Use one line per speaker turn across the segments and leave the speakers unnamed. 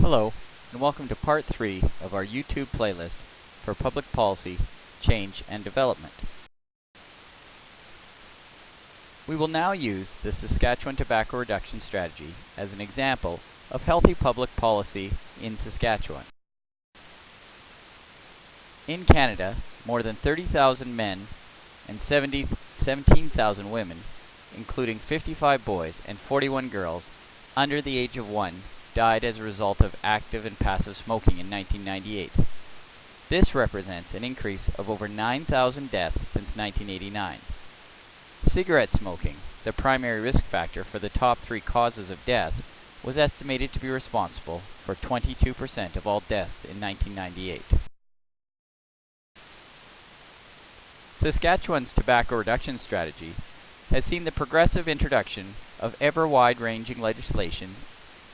Hello, and welcome to Part 3 of our YouTube playlist for Public Policy, Change and Development. We will now use the Saskatchewan Tobacco Reduction Strategy as an example of healthy public policy in Saskatchewan. In Canada, more than 30,000 men and 17,000 women, including 55 boys and 41 girls under the age of 1, died as a result of active and passive smoking in 1998. This represents an increase of over 9,000 deaths since 1989. Cigarette smoking, the primary risk factor for the top 3 causes of death, was estimated to be responsible for 22% of all deaths in 1998. Saskatchewan's tobacco reduction strategy has seen the progressive introduction of ever wide-ranging legislation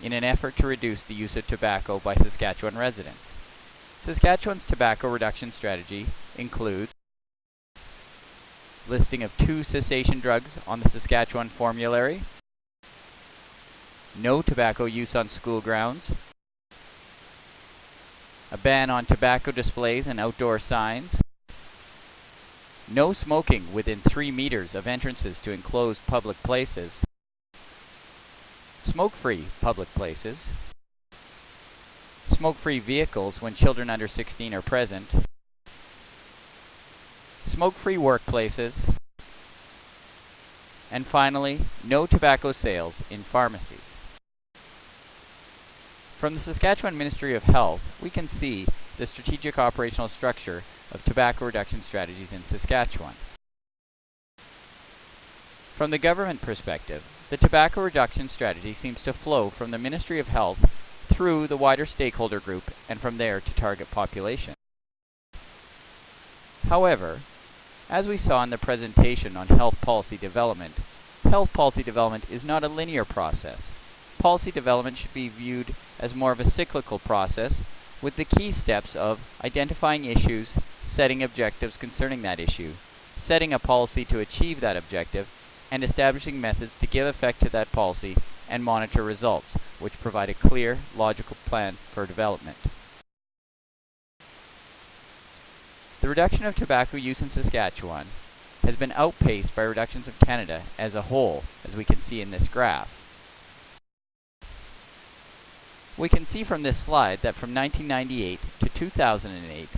in an effort to reduce the use of tobacco by Saskatchewan residents. Saskatchewan's tobacco reduction strategy includes listing of 2 cessation drugs on the Saskatchewan formulary, no tobacco use on school grounds, a ban on tobacco displays and outdoor signs, no smoking within 3 meters of entrances to enclosed public places, smoke-free public places, smoke-free vehicles when children under 16 are present, smoke-free workplaces, and finally, no tobacco sales in pharmacies. From the Saskatchewan Ministry of Health, we can see the strategic operational structure of tobacco reduction strategies in Saskatchewan. From the government perspective, the tobacco reduction strategy seems to flow from the Ministry of Health through the wider stakeholder group and from there to target population. However, as we saw in the presentation on health policy development is not a linear process. Policy development should be viewed as more of a cyclical process with the key steps of identifying issues, setting objectives concerning that issue, setting a policy to achieve that objective, and establishing methods to give effect to that policy and monitor results, which provide a clear, logical plan for development. The reduction of tobacco use in Saskatchewan has been outpaced by reductions of Canada as a whole, as we can see in this graph. We can see from this slide that from 1998 to 2008,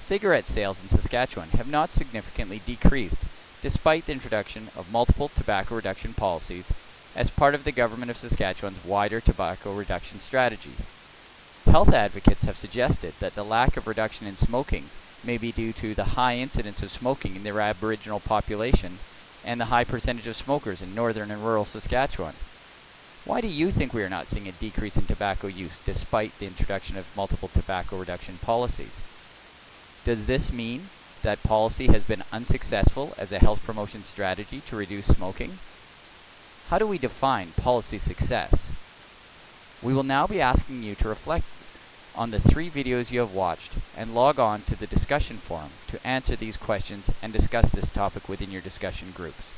cigarette sales in Saskatchewan have not significantly decreased, despite the introduction of multiple tobacco reduction policies as part of the Government of Saskatchewan's wider tobacco reduction strategy. Health advocates have suggested that the lack of reduction in smoking may be due to the high incidence of smoking in their Aboriginal population and the high percentage of smokers in northern and rural Saskatchewan. Why do you think we are not seeing a decrease in tobacco use despite the introduction of multiple tobacco reduction policies? Does this mean that policy has been unsuccessful as a health promotion strategy to reduce smoking? How do we define policy success? We will now be asking you to reflect on the 3 videos you have watched and log on to the discussion forum to answer these questions and discuss this topic within your discussion groups.